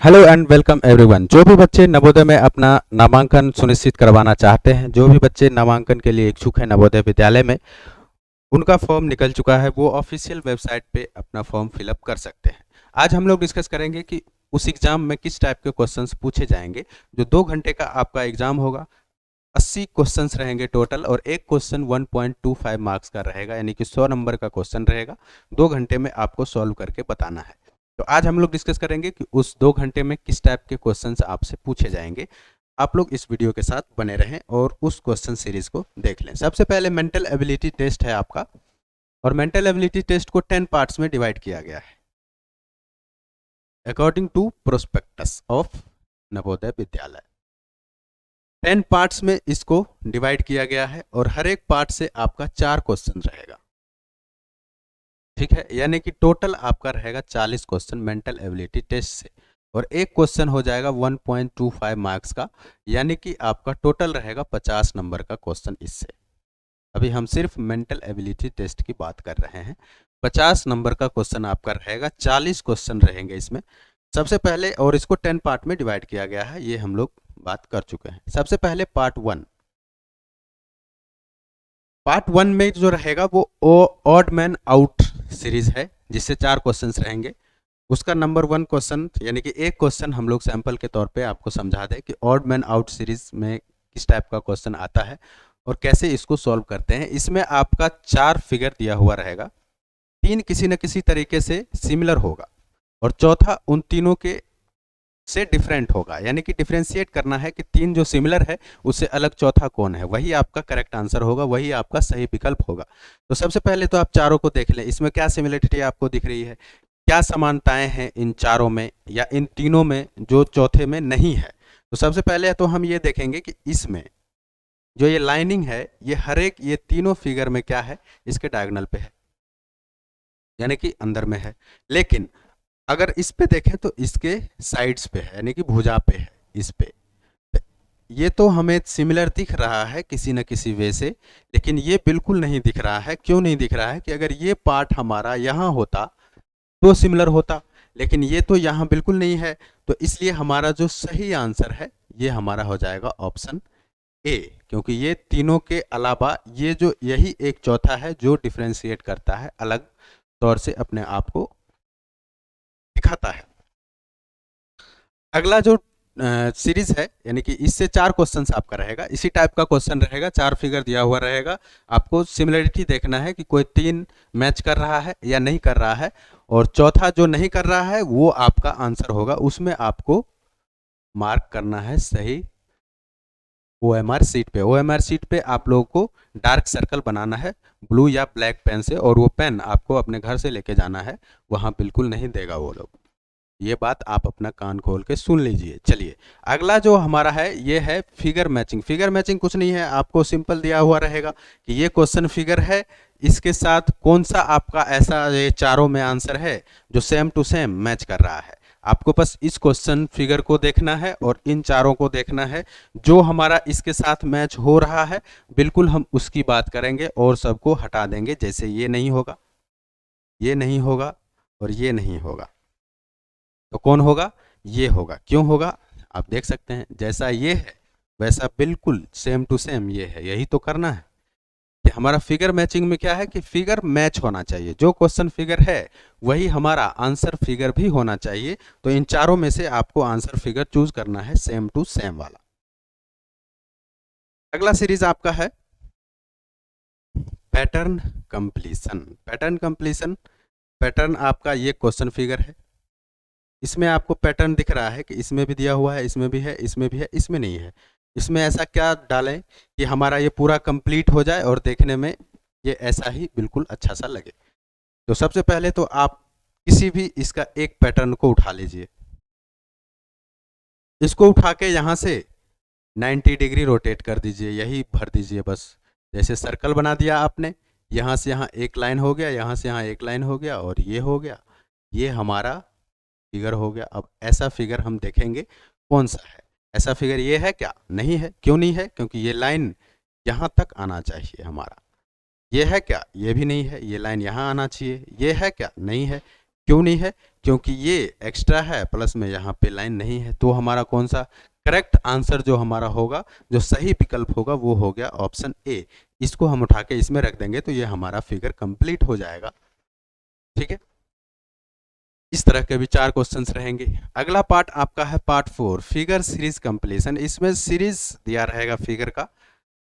Hello and welcome everyone. जो भी बच्चे नवोदय में अपना नामांकन सुनिश्चित करवाना चाहते हैं, जो भी बच्चे नामांकन के लिए इच्छुक हैं नवोदय विद्यालय में, उनका फॉर्म निकल चुका है। वो ऑफिशियल वेबसाइट पे अपना फॉर्म फिलअप कर सकते हैं। आज हम लोग डिस्कस करेंगे कि उस एग्जाम में किस टाइप के क्वेश्चंस पूछे जाएंगे। जो 2 घंटे का आपका एग्जाम होगा, 80 क्वेश्चंस रहेंगे टोटल, और एक क्वेश्चन 1.25 मार्क्स का रहेगा, यानी कि 100 नंबर का क्वेश्चन रहेगा। 2 घंटे में आपको सॉल्व करके बताना है। तो आज हम लोग डिस्कस करेंगे कि उस 2 घंटे में किस टाइप के क्वेश्चंस आपसे पूछे जाएंगे। आप लोग इस वीडियो के साथ बने रहें और उस क्वेश्चन सीरीज को देख लें। सबसे पहले मेंटल एबिलिटी टेस्ट है आपका, और मेंटल एबिलिटी टेस्ट को 10 पार्ट्स में डिवाइड किया गया है according to prospectus of Navodaya Vidyalaya. 10 parts में इसको डिवाइड किया गया है, और हर एक पार्ट से आपका 4 क्वेश्चन रहेगा। ठीक है, यानी कि टोटल आपका रहेगा 40 क्वेश्चन मेंटल एबिलिटी टेस्ट से, और एक क्वेश्चन हो जाएगा 1.25 मार्क्स का, यानी कि आपका टोटल रहेगा 50 नंबर का क्वेश्चन इससे। अभी हम सिर्फ मेंटल एबिलिटी टेस्ट की बात कर रहे हैं। 50 नंबर का क्वेश्चन आपका रहेगा, 40 क्वेश्चन रहेंगे इसमें। सबसे पहले, और इसको 10 पार्ट में डिवाइड किया गया है, ये हम लोग बात कर चुके हैं। सबसे पहले पार्ट 1 में जो रहेगा वो ऑड मैन आउट सीरीज है, जिससे 4 क्वेश्चंस रहेंगे। उसका नंबर 1 क्वेश्चन, यानी कि एक क्वेश्चन हम लोग सैंपल के तौर पे आपको समझा दें कि ऑड मैन आउट सीरीज में किस टाइप का क्वेश्चन आता है और कैसे इसको सॉल्व करते हैं। इसमें आपका 4 फिगर दिया हुआ रहेगा, 3 किसी न किसी तरीके से सिमिलर होगा, और चौथा उन तीनों के से डिफरेंट होगा। यानी कि डिफ्रेंशिएट करना है कि 3 जो सिमिलर है उससे अलग चौथा कौन है, वही आपका करेक्ट आंसर होगा, वही आपका सही विकल्प होगा। तो सबसे पहले तो आप चारों को देख लें, इसमें क्या सिमिलरिटी आपको दिख रही है, क्या समानताएं हैं इन चारों में या इन तीनों में जो चौथे में नहीं है। तो सबसे पहले तो हम ये देखेंगे कि इसमें जो ये लाइनिंग है, ये हर एक ये तीनों फिगर में क्या है, इसके डायगोनल पे है, यानी कि अंदर में है। लेकिन अगर इस पे देखें तो इसके साइड्स पे है, यानी कि भुजा पे है, इस पे। ये तो हमें सिमिलर दिख रहा है किसी न किसी वे से, लेकिन ये बिल्कुल नहीं दिख रहा है। क्यों नहीं दिख रहा है कि अगर ये पार्ट हमारा यहाँ होता तो सिमिलर होता, लेकिन ये तो यहाँ बिल्कुल नहीं है। तो इसलिए हमारा जो सही आंसर है ये हमारा हो जाएगा ऑप्शन ए, क्योंकि ये तीनों के अलावा ये जो यही एक चौथा है जो डिफ्रेंशिएट करता है, अलग तौर से अपने आप को दिखाता है। अगला जो सीरीज है, यानी कि इससे 4 क्वेश्चंस आपका रहेगा, इसी टाइप का क्वेश्चन रहेगा, 4 फिगर दिया हुआ रहेगा। आपको सिमिलरिटी देखना है कि कोई 3 मैच कर रहा है या नहीं कर रहा है, और चौथा जो नहीं कर रहा है वो आपका आंसर होगा। उसमें आपको मार्क करना है सही ओएमआर शीट पे। ओएमआर शीट पे आप लोगों को डार्क सर्कल बनाना है ब्लू या ब्लैक पेन से, और वो पेन आपको अपने घर से लेके जाना है, वहाँ बिल्कुल नहीं देगा वो लोग। ये बात आप अपना कान खोल के सुन लीजिए। चलिए, अगला जो हमारा है ये है फिगर मैचिंग। फिगर मैचिंग कुछ नहीं है, आपको सिंपल दिया हुआ रहेगा कि ये क्वेश्चन फिगर है, इसके साथ कौन सा आपका ऐसा ये चारों में आंसर है जो सेम टू सेम मैच कर रहा है। आपको बस इस क्वेश्चन फिगर को देखना है और इन चारों को देखना है, जो हमारा इसके साथ मैच हो रहा है बिल्कुल हम उसकी बात करेंगे और सबको हटा देंगे। जैसे ये नहीं होगा, ये नहीं होगा, और ये नहीं होगा, तो कौन होगा, ये होगा। क्यों होगा, आप देख सकते हैं, जैसा ये है वैसा बिल्कुल सेम टू सेम ये है। यही तो करना है कि हमारा फिगर मैचिंग में क्या है कि फिगर मैच होना चाहिए, जो क्वेश्चन फिगर है वही हमारा आंसर फिगर भी होना चाहिए। तो इन चारों में से आपको आंसर फिगर चूज करना है सेम टू सेम वाला। अगला सीरीज आपका है pattern completion. Pattern completion, pattern आपका ये क्वेश्चन फिगर है, इसमें आपको पैटर्न दिख रहा है कि इसमें भी दिया हुआ है, इसमें भी है, इसमें भी है, इसमें नहीं है। इसमें ऐसा क्या डालें कि हमारा ये पूरा कंप्लीट हो जाए और देखने में ये ऐसा ही बिल्कुल अच्छा सा लगे। तो सबसे पहले तो आप किसी भी इसका एक पैटर्न को उठा लीजिए, इसको उठा के यहाँ से 90 डिग्री रोटेट कर दीजिए, यही भर दीजिए बस। जैसे सर्कल बना दिया आपने, यहाँ से यहाँ एक लाइन हो गया, यहाँ से यहाँ एक लाइन हो गया, और ये हो गया, ये हमारा फिगर हो गया। अब ऐसा फिगर हम देखेंगे कौन सा है। ऐसा फिगर ये है क्या, नहीं है। क्यों नहीं है, क्योंकि ये लाइन यहाँ तक आना चाहिए हमारा। ये है क्या, ये भी नहीं है, ये लाइन यहाँ आना चाहिए। ये है क्या, नहीं है। क्यों नहीं है, क्योंकि ये एक्स्ट्रा है प्लस में यहाँ पे लाइन नहीं है, तो हमारा कौन सा करेक्ट आंसर जो हमारा होगा, जो सही विकल्प होगा वो हो गया ऑप्शन ए। इसको हम उठा के इसमें रख देंगे तो ये हमारा फिगर कंप्लीट हो जाएगा। ठीक है, इस तरह के भी 4 क्वेश्चंस रहेंगे। अगला पार्ट आपका है पार्ट 4, फिगर सीरीज कंप्लीशन। इसमें सीरीज दिया रहेगा फिगर का,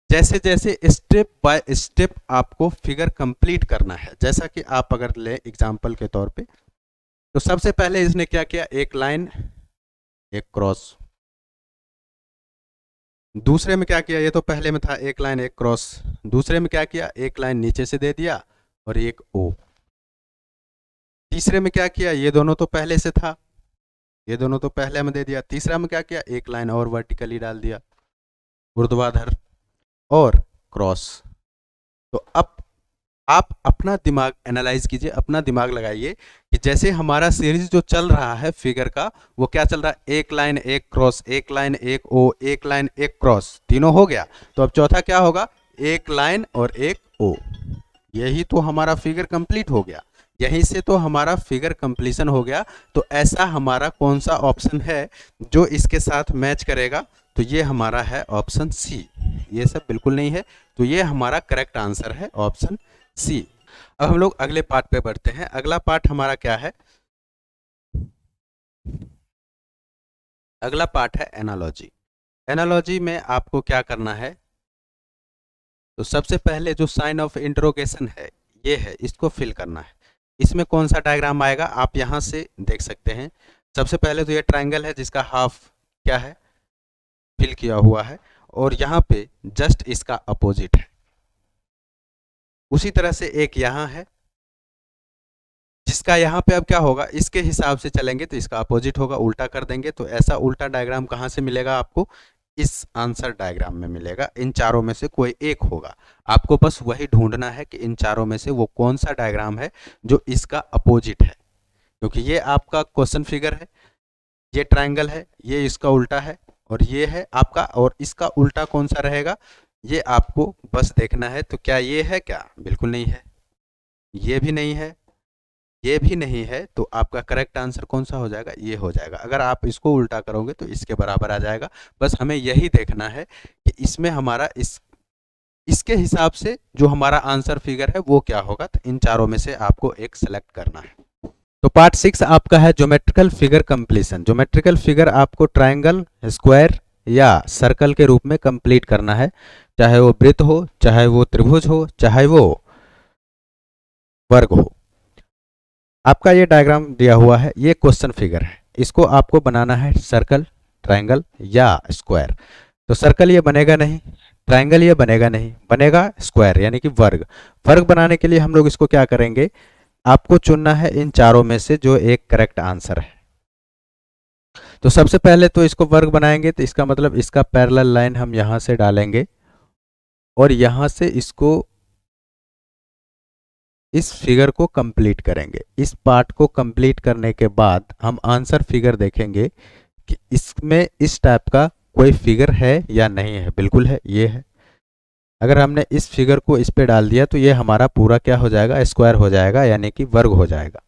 जैसे जैसे स्टेप बाय स्टेप आपको फिगर कंप्लीट करना है। जैसा कि आप अगर ले एग्जांपल के तौर पे, तो सबसे पहले इसने क्या किया, एक लाइन एक क्रॉस। दूसरे में क्या किया, ये तो पहले में था एक लाइन एक क्रॉस। दूसरे में क्या किया, एक लाइन नीचे से दे दिया और एक ओ। तीसरे में क्या किया, ये दोनों तो पहले से था, ये दोनों तो पहले में दे दिया। तीसरा में क्या किया, एक लाइन और वर्टिकली डाल दिया, ऊर्ध्वाधर और क्रॉस। तो अब आप अपना दिमाग एनालाइज कीजिए, अपना दिमाग लगाइए कि जैसे हमारा सीरीज जो चल रहा है फिगर का, वो क्या चल रहा है, एक लाइन एक क्रॉस, एक लाइन एक ओ, एक लाइन एक क्रॉस, तीनों हो गया। तो अब चौथा क्या होगा, एक लाइन और एक ओ। यही तो हमारा फिगर कंप्लीट हो गया, यहीं से तो हमारा फिगर कंप्लीशन हो गया। तो ऐसा हमारा कौन सा ऑप्शन है जो इसके साथ मैच करेगा, तो ये हमारा है ऑप्शन सी। ये सब बिल्कुल नहीं है, तो ये हमारा करेक्ट आंसर है ऑप्शन सी। अब हम लोग अगले पार्ट पे बढ़ते हैं। अगला पार्ट हमारा क्या है, अगला पार्ट है एनालॉजी। एनालॉजी में आपको क्या करना है, तो सबसे पहले जो साइन ऑफ इंटरोगेशन है ये है, इसको फिल करना है। इसमें कौन सा डायग्राम आएगा आप यहाँ से देख सकते हैं। सबसे पहले तो ये ट्रायंगल है जिसका हाफ क्या है, फिल किया हुआ है, और यहाँ पे जस्ट इसका अपोजिट है। उसी तरह से एक यहाँ है जिसका यहाँ पे अब क्या होगा, इसके हिसाब से चलेंगे तो इसका अपोजिट होगा, उल्टा कर देंगे तो ऐसा उल्टा डायग्राम कहाँ से मिलेगा आपको, इस आंसर डायग्राम में मिलेगा। इन चारों में से कोई एक होगा, आपको बस वही ढूंढना है कि इन चारों में से वो कौन सा डायग्राम है जो इसका अपोजिट है। क्योंकि ये आपका क्वेश्चन फिगर है, ये ट्रायंगल है, ये इसका उल्टा है, और ये है आपका, और इसका उल्टा कौन सा रहेगा ये आपको बस देखना है। तो क्या ये है, क्या बिल्कुल नहीं है, ये भी नहीं है, ये भी नहीं है, तो आपका करेक्ट आंसर कौन सा हो जाएगा, ये हो जाएगा। अगर आप इसको उल्टा करोगे तो इसके बराबर आ जाएगा। बस हमें यही देखना है कि इसमें हमारा इसके हिसाब से जो हमारा आंसर फिगर है वो क्या होगा। तो इन चारों में से आपको एक सेलेक्ट करना है। तो पार्ट 6 आपका है geometrical figure completion. Geometrical figure आपको ट्रायंगल, स्क्वायर या सर्कल के रूप में कंप्लीट करना है, चाहे वो वृत्त हो, चाहे वो त्रिभुज हो, चाहे वो वर्ग हो। आपका ये डायग्राम दिया हुआ है, ये क्वेश्चन फिगर है, इसको आपको बनाना है सर्कल, ट्रायंगल या स्क्वायर। तो सर्कल ये बनेगा नहीं, ट्रायंगल ये बनेगा नहीं, बनेगा स्क्वायर यानी कि वर्ग। वर्ग बनाने के लिए हम लोग इसको क्या करेंगे, आपको चुनना है इन चारों में से जो एक करेक्ट आंसर है। तो सबसे पहले तो इसको वर्ग बनाएंगे, तो इसका मतलब इसका पैरेलल लाइन हम यहां से डालेंगे और यहां से इसको, इस फिगर को कंप्लीट करेंगे। इस पार्ट को कंप्लीट करने के बाद हम आंसर फिगर देखेंगे कि इसमें इस टाइप का कोई फिगर है या नहीं है। बिल्कुल है, ये है। अगर हमने इस फिगर को इस पे डाल दिया तो ये हमारा पूरा क्या हो जाएगा, स्क्वायर हो जाएगा यानी कि वर्ग हो जाएगा,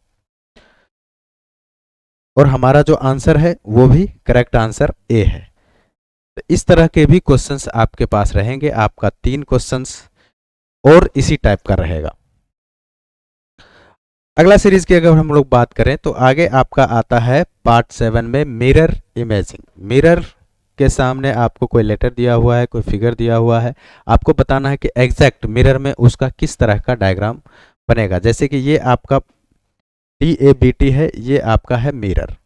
और हमारा जो आंसर है वो भी करेक्ट आंसर ए है। तो इस तरह के भी क्वेश्चंस आपके पास रहेंगे। आपका 3 क्वेश्चंस और इसी टाइप का रहेगा। अगला सीरीज की अगर हम लोग बात करें तो आगे आपका आता है पार्ट 7 में मिरर इमेजिंग। मिरर के सामने आपको कोई लेटर दिया हुआ है, कोई फिगर दिया हुआ है, आपको बताना है कि एग्जैक्ट मिरर में उसका किस तरह का डायग्राम बनेगा। जैसे कि ये आपका DABT है, ये आपका है मिरर,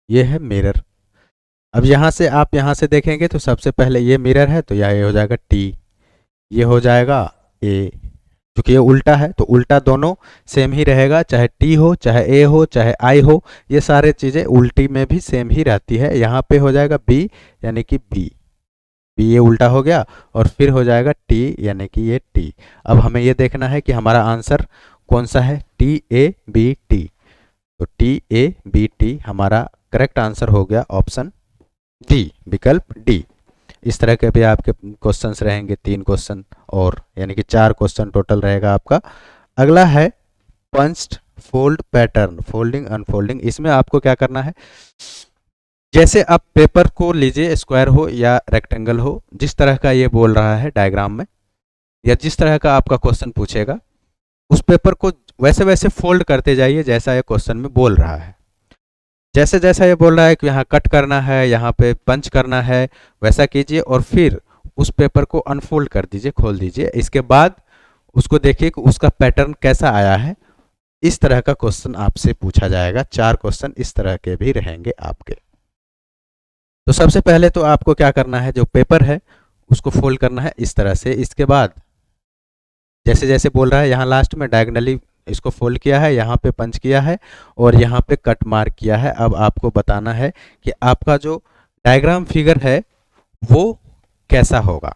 ये है मिरर। अब यहाँ से आप यहाँ से देखेंगे तो सबसे पहले ये मिरर है तो ये हो जाएगा T, ये हो जाएगा A। क्योंकि ये उल्टा है तो उल्टा दोनों सेम ही रहेगा, चाहे T हो, चाहे A हो, चाहे I हो, ये सारे चीज़ें उल्टी में भी सेम ही रहती है। यहाँ पे हो जाएगा B यानी कि B, ये उल्टा हो गया, और फिर हो जाएगा T यानी कि ये T। अब हमें ये देखना है कि हमारा आंसर कौन सा है, TABT। तो TABT हमारा करेक्ट आंसर हो गया ऑप्शन डी, विकल्प डी। इस तरह के भी आपके क्वेश्चंस रहेंगे, 3 क्वेश्चन और यानी कि 4 क्वेश्चन टोटल रहेगा आपका। अगला है punched fold pattern, folding unfolding, इसमें आपको क्या करना है, जैसे आप पेपर को लीजिए, स्क्वायर हो या रेक्टेंगल हो, जिस तरह का ये बोल रहा है डायग्राम में, या जिस तरह का आपका क्वेश्चन पूछेगा, उस पेपर को वैसे वैसे फोल्ड करते जाइए जैसा ये क्वेश्चन में बोल रहा है। जैसे जैसा ये बोल रहा है कि यहाँ कट करना है, यहाँ पे पंच करना है, वैसा कीजिए और फिर उस पेपर को अनफोल्ड कर दीजिए, खोल दीजिए। इसके बाद उसको देखिए कि उसका पैटर्न कैसा आया है। इस तरह का क्वेश्चन आपसे पूछा जाएगा। 4 क्वेश्चन इस तरह के भी रहेंगे आपके। तो सबसे पहले तो आपको क्या करना है, जो पेपर है उसको फोल्ड करना है इस तरह से। इसके बाद जैसे जैसे बोल रहा है, यहाँ लास्ट में डायगनली इसको फोल्ड किया है, यहाँ पे पंच किया है और यहाँ पे कट मार्क किया है। अब आपको बताना है कि आपका जो डायग्राम फिगर है वो कैसा होगा,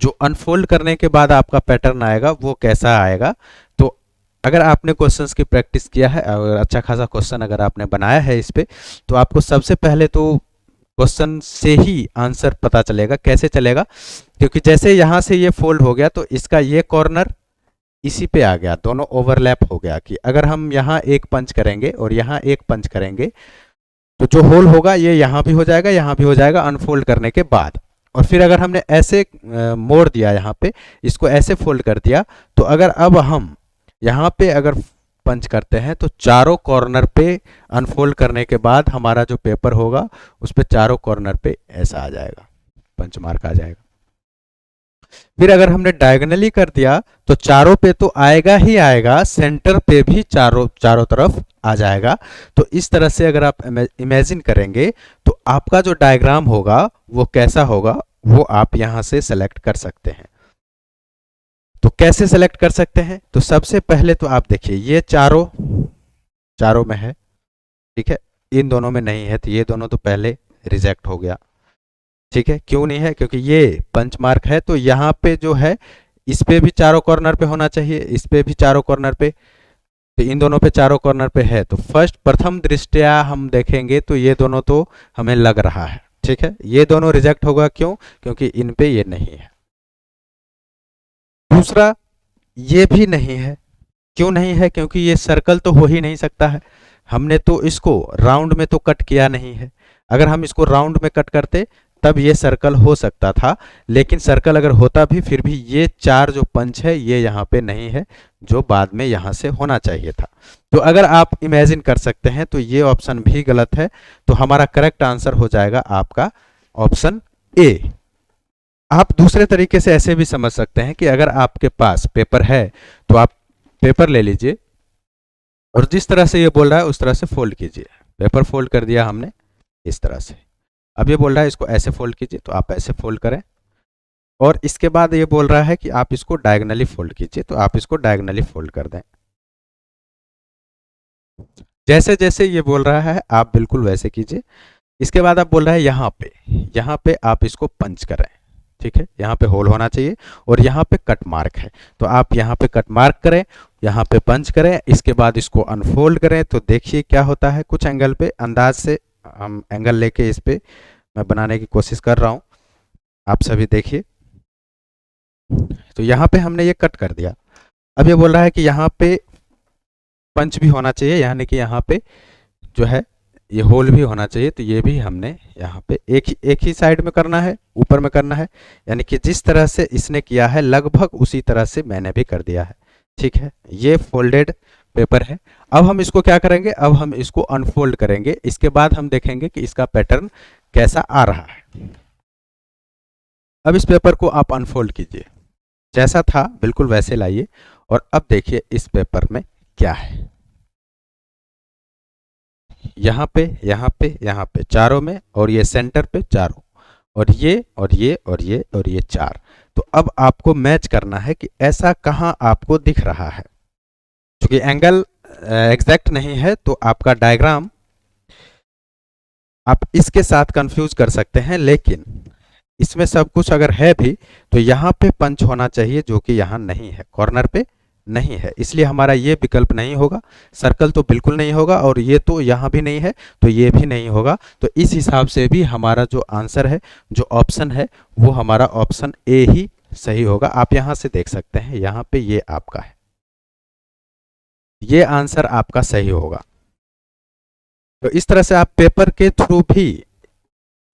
जो अनफोल्ड करने के बाद आपका पैटर्न आएगा वो कैसा आएगा। तो अगर आपने क्वेश्चंस की प्रैक्टिस किया है और अच्छा खासा क्वेश्चन अगर आपने बनाया है इस पे, तो आपको सबसे पहले तो क्वेश्चन से ही आंसर पता चलेगा। कैसे चलेगा, क्योंकि जैसे यहाँ से ये फोल्ड हो गया तो इसका ये कॉर्नर इसी पे आ गया, दोनों ओवरलैप हो गया। कि अगर हम यहाँ एक पंच करेंगे और यहाँ एक पंच करेंगे तो जो होल होगा ये यहाँ भी हो जाएगा, यहाँ भी हो जाएगा अनफोल्ड करने के बाद। और फिर अगर हमने ऐसे मोड़ दिया, यहाँ पे इसको ऐसे फोल्ड कर दिया, तो अगर अब हम यहाँ पे अगर पंच करते हैं तो चारों कॉर्नर पे अनफोल्ड करने के बाद हमारा जो पेपर होगा उस पे चारों कॉर्नर पे ऐसा आ जाएगा, पंच मार्क आ जाएगा। फिर अगर हमने डायगोनली कर दिया तो चारों पे तो आएगा ही आएगा, सेंटर पे भी चारों चारों तरफ आ जाएगा। तो इस तरह से अगर आप इमेजिन करेंगे तो आपका जो डायग्राम होगा वो कैसा होगा, वो आप यहां से सेलेक्ट कर सकते हैं। तो कैसे सेलेक्ट कर सकते हैं, तो सबसे पहले तो आप देखिए ये चारों चारों में है, ठीक है, इन दोनों में नहीं है, तो ये दोनों तो पहले रिजेक्ट हो गया। ठीक है, क्यों नहीं है, क्योंकि ये पंच मार्क है। तो यहाँ पे जो है इस पे भी चारों कॉर्नर पे होना चाहिए, इस पे भी चारों कॉर्नर पे, तो इन दोनों पे चारों कॉर्नर पे है। तो फर्स्ट प्रथम दृष्टया हम देखेंगे तो ये दोनों तो हमें लग रहा है, ठीक है, ये दोनों रिजेक्ट होगा। क्यों, क्योंकि इन पे ये नहीं है। दूसरा, ये भी नहीं है। क्यों नहीं है, क्योंकि ये सर्कल तो हो ही नहीं सकता है, हमने तो इसको राउंड में तो कट किया नहीं है। अगर हम इसको राउंड में कट करते तब ये सर्कल हो सकता था, लेकिन सर्कल अगर होता भी फिर भी ये 4 जो पंच है ये यहाँ पे नहीं है, जो बाद में यहाँ से होना चाहिए था। तो अगर आप इमेजिन कर सकते हैं तो ये ऑप्शन भी गलत है। तो हमारा करेक्ट आंसर हो जाएगा आपका ऑप्शन ए। आप दूसरे तरीके से ऐसे भी समझ सकते हैं कि अगर आपके पास पेपर है तो आप पेपर ले लीजिए और जिस तरह से ये बोल रहा है उस तरह से फोल्ड कीजिए। पेपर फोल्ड कर दिया हमने इस तरह से। अब ये बोल रहा है इसको ऐसे फोल्ड कीजिए, तो आप ऐसे फोल्ड करें। और इसके बाद ये बोल रहा है कि आप इसको डायगोनली फोल्ड कीजिए, तो आप इसको डायगोनली फोल्ड कर दें। जैसे जैसे ये बोल रहा है आप बिल्कुल वैसे कीजिए। इसके बाद आप बोल रहा है यहाँ पे आप इसको पंच करें, ठीक है, यहाँ पे होल होना चाहिए और यहाँ पे कट मार्क है, तो आप यहाँ पे कट मार्क करें, यहाँ पे पंच करें। इसके बाद इसको अनफोल्ड करें तो देखिए क्या होता है। कुछ एंगल पे अंदाज से हम एंगल लेके इस पे मैं बनाने की कोशिश कर रहा हूँ, आप सभी देखिए। तो यहाँ पे हमने ये कट कर दिया। अब ये बोल रहा है कि यहाँ पे पंच भी होना चाहिए, यानी कि यहाँ पे जो है ये होल भी होना चाहिए। तो ये भी हमने यहाँ पे एक ही साइड में करना है, ऊपर में करना है, यानी कि जिस तरह से इसने किया है लगभग उसी तरह से मैंने भी कर दिया है, ठीक है। ये फोल्डेड पेपर है। अब हम इसको क्या करेंगे, अब हम इसको अनफोल्ड करेंगे। इसके बाद हम देखेंगे कि इसका पैटर्न कैसा आ रहा है। अब इस पेपर को आप अनफोल्ड कीजिए, जैसा था बिल्कुल वैसे लाइए और अब देखिए इस पेपर में क्या है। यहाँ पे यहाँ पे यहाँ पे चारों में, और ये सेंटर पे चारों, और ये और ये और ये और ये 4। तो अब आपको मैच करना है कि ऐसा कहाँ आपको दिख रहा है। क्योंकि एंगल एग्जैक्ट नहीं है तो आपका डायग्राम आप इसके साथ कंफ्यूज कर सकते हैं, लेकिन इसमें सब कुछ अगर है भी तो यहाँ पे पंच होना चाहिए, जो कि यहाँ नहीं है, कॉर्नर पे नहीं है, इसलिए हमारा ये विकल्प नहीं होगा। सर्कल तो बिल्कुल नहीं होगा और ये तो यहाँ भी नहीं है तो ये भी नहीं होगा। तो इस हिसाब से भी हमारा जो आंसर है, जो ऑप्शन है, वो हमारा ऑप्शन ए ही सही होगा। आप यहाँ से देख सकते हैं, यहाँ पे ये आपका है, ये आंसर आपका सही होगा। तो इस तरह से आप पेपर के थ्रू भी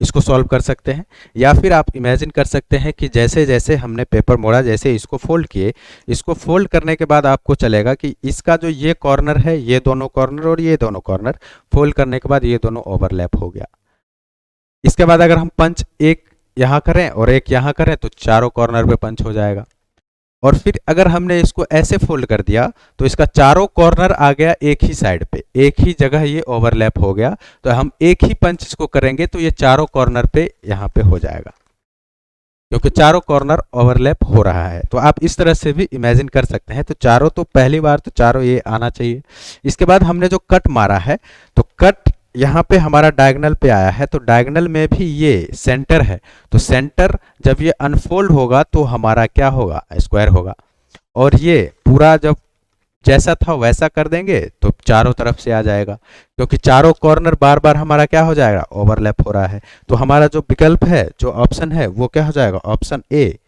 इसको सॉल्व कर सकते हैं, या फिर आप इमेजिन कर सकते हैं कि जैसे जैसे हमने पेपर मोड़ा, जैसे इसको फोल्ड किए, इसको फोल्ड करने के बाद आपको चलेगा कि इसका जो ये कॉर्नर है, ये दोनों कॉर्नर और ये दोनों कॉर्नर फोल्ड करने के बाद ये दोनों ओवरलैप हो गया। इसके बाद अगर हम पंच एक यहाँ करें और एक यहाँ करें तो चारों कॉर्नर पे पंच हो जाएगा। और फिर अगर हमने इसको ऐसे फोल्ड कर दिया तो इसका चारों कॉर्नर आ गया एक ही साइड पे, एक ही जगह ये ओवरलैप हो गया। तो हम एक ही पंच इसको करेंगे तो ये चारों कॉर्नर पे यहाँ पे हो जाएगा, क्योंकि चारों कॉर्नर ओवरलैप हो रहा है। तो आप इस तरह से भी इमेजिन कर सकते हैं। तो चारों, तो पहली बार तो चारों ये आना चाहिए। इसके बाद हमने जो कट मारा है, तो कट यहाँ पे हमारा डायगोनल पे आया है, तो डायगोनल में भी ये सेंटर है, तो सेंटर जब ये अनफोल्ड होगा तो हमारा क्या होगा, स्क्वायर होगा। और ये पूरा जब जैसा था वैसा कर देंगे तो चारों तरफ से आ जाएगा, क्योंकि चारों कॉर्नर बार बार हमारा क्या हो जाएगा, ओवरलैप हो रहा है। तो हमारा जो विकल्प है, जो ऑप्शन है, वो क्या हो जाएगा, ऑप्शन ए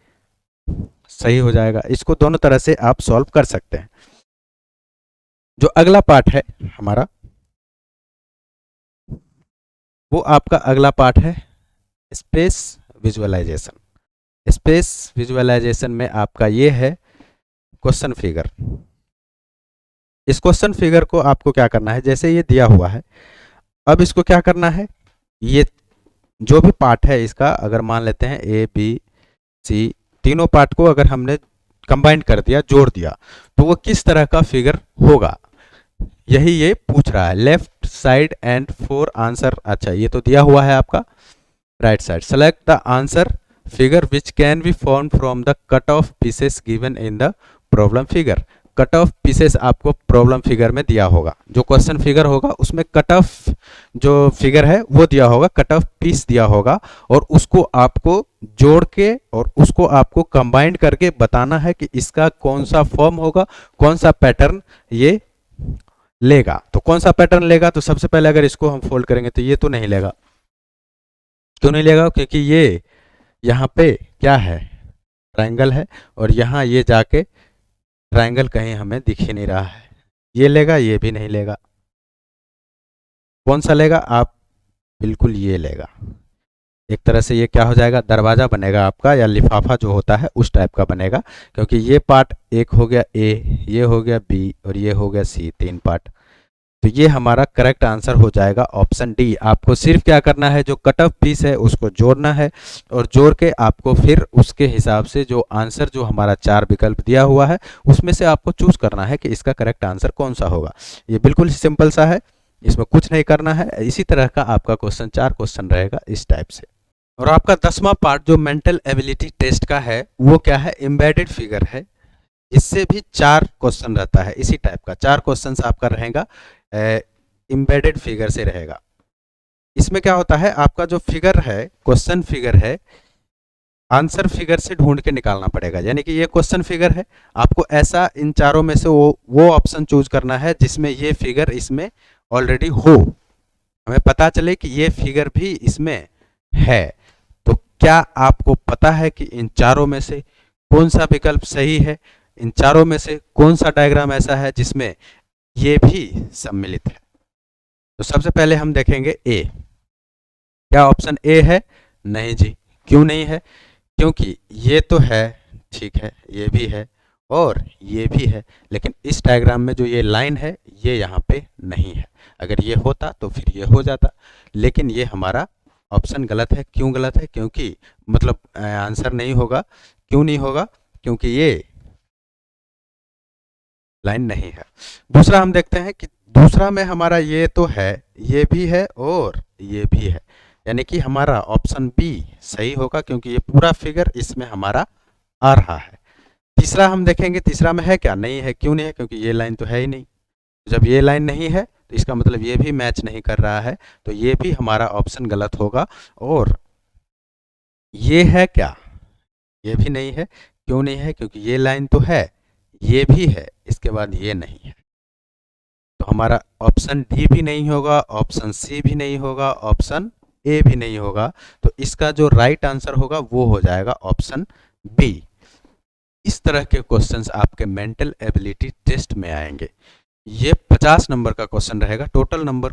सही हो जाएगा। इसको दोनों तरह से आप सॉल्व कर सकते हैं। जो अगला पार्ट है हमारा, वो आपका अगला पार्ट है स्पेस विजुअलाइजेशन। स्पेस विजुअलाइजेशन में आपका ये है क्वेश्चन फिगर। इस क्वेश्चन फिगर को आपको क्या करना है, जैसे ये दिया हुआ है, अब इसको क्या करना है, ये जो भी पार्ट है इसका, अगर मान लेते हैं ए बी सी, तीनों पार्ट को अगर हमने कंबाइन कर दिया, जोड़ दिया, तो वो किस तरह का फिगर होगा, यही ये पूछ रहा है। Left side and four answer, अच्छा ये तो दिया हुआ है आपका right side. Select the answer figure which can be form from the cut off pieces given in the problem figure. Cut off pieces आपको प्रॉब्लम फिगर में दिया होगा, जो क्वेश्चन फिगर होगा उसमें कट ऑफ जो फिगर है वो दिया होगा, कट ऑफ पीस दिया होगा, और उसको आपको जोड़ के और उसको आपको कंबाइंड करके बताना है कि इसका कौन सा फॉर्म होगा, कौन सा पैटर्न ये लेगा। तो कौन सा पैटर्न लेगा, तो सबसे पहले अगर इसको हम फोल्ड करेंगे तो ये तो नहीं लेगा। क्यों नहीं लेगा, क्योंकि ये यहाँ पे क्या है, ट्रायंगल है, और यहाँ ये जाके ट्रायंगल कहीं हमें दिख ही नहीं रहा है। ये लेगा, ये भी नहीं लेगा। कौन सा लेगा, आप बिल्कुल ये लेगा। एक तरह से ये क्या हो जाएगा, दरवाजा बनेगा आपका, या लिफाफा जो होता है उस टाइप का बनेगा, क्योंकि ये पार्ट एक हो गया ए, ये हो गया बी और ये हो गया सी, तीन पार्ट। तो ये हमारा करेक्ट आंसर हो जाएगा ऑप्शन डी। आपको सिर्फ क्या करना है, जो कट ऑफ पीस है उसको जोड़ना है, और जोड़ के आपको फिर उसके हिसाब से जो आंसर, जो हमारा चार विकल्प दिया हुआ है, उसमें से आपको चूज करना है कि इसका करेक्ट आंसर कौन सा होगा। ये बिल्कुल सिंपल सा है, इसमें कुछ नहीं करना है। इसी तरह का आपका क्वेश्चन, चार क्वेश्चन रहेगा इस टाइप से। और आपका 10वां पार्ट जो मेंटल एबिलिटी टेस्ट का है, वो क्या है, एम्बेडेड फिगर है। इससे भी चार क्वेश्चन रहता है, इसी टाइप का चार क्वेश्चन आपका रहेगा, एम्बेडेड फिगर से रहेगा। इसमें क्या होता है, आपका जो फिगर है, क्वेश्चन फिगर है, आंसर फिगर से ढूंढ के निकालना पड़ेगा। यानी कि ये क्वेश्चन फिगर है, आपको ऐसा इन चारों में से वो ऑप्शन चूज करना है जिसमें ये फिगर इसमें ऑलरेडी हो, हमें पता चले कि ये फिगर भी इसमें है। तो क्या आपको पता है कि इन चारों में से कौन सा विकल्प सही है, इन चारों में से कौन सा डायग्राम ऐसा है जिसमें ये भी सम्मिलित है। तो सबसे पहले हम देखेंगे ए। क्या ऑप्शन ए है, नहीं जी। क्यों नहीं है, क्योंकि ये तो है, ठीक है, ये भी है और ये भी है, लेकिन इस डायग्राम में जो ये लाइन है ये यहाँ पे नहीं है। अगर ये होता तो फिर ये हो जाता, लेकिन ये हमारा ऑप्शन गलत है। क्यों गलत है, क्योंकि मतलब आंसर नहीं होगा। क्यों नहीं होगा, क्योंकि ये लाइन नहीं है। दूसरा हम देखते हैं कि दूसरा में हमारा ये तो है, ये भी है और ये भी है, यानी कि हमारा ऑप्शन बी सही होगा, क्योंकि ये पूरा फिगर इसमें हमारा आ रहा है। तीसरा हम देखेंगे, तीसरा में है क्या, नहीं है। क्यों नहीं है, क्योंकि ये लाइन तो है ही नहीं। जब ये लाइन नहीं है तो इसका मतलब ये भी मैच नहीं कर रहा है, तो ये भी हमारा ऑप्शन गलत होगा। और ये है क्या, ये भी नहीं है। क्यों नहीं है, क्योंकि ये लाइन तो है, ये भी है, इसके बाद ये नहीं है। तो हमारा ऑप्शन डी भी नहीं होगा, ऑप्शन सी भी नहीं होगा, ऑप्शन ए भी नहीं होगा। तो इसका जो राइट आंसर होगा वो हो जाएगा ऑप्शन बी। इस तरह के क्वेश्चंस आपके मेंटल एबिलिटी टेस्ट में आएंगे। ये 50 नंबर का क्वेश्चन रहेगा। टोटल नंबर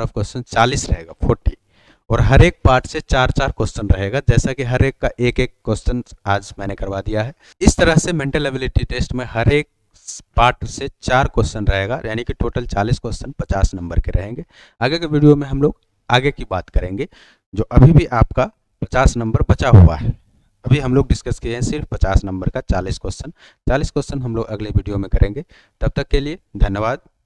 ऑफ क्वेश्चन 40 रहेगा, 40। और हर एक पार्ट से 4-4 क्वेश्चन रहेगा, जैसा कि हर एक का एक एक क्वेश्चन आज मैंने करवा दिया है। इस तरह से मेंटल एबिलिटी टेस्ट में हर एक पार्ट से 4 क्वेश्चन रहेगा, यानी कि टोटल 40 क्वेश्चन 50 नंबर के रहेंगे। आगे के वीडियो में हम लोग आगे की बात करेंगे। जो अभी भी आपका 50 नंबर बचा हुआ है, अभी हम लोग डिस्कस किए हैं सिर्फ 50 नंबर का 40 क्वेश्चन। 40 क्वेश्चन हम लोग अगले वीडियो में करेंगे। तब तक के लिए धन्यवाद।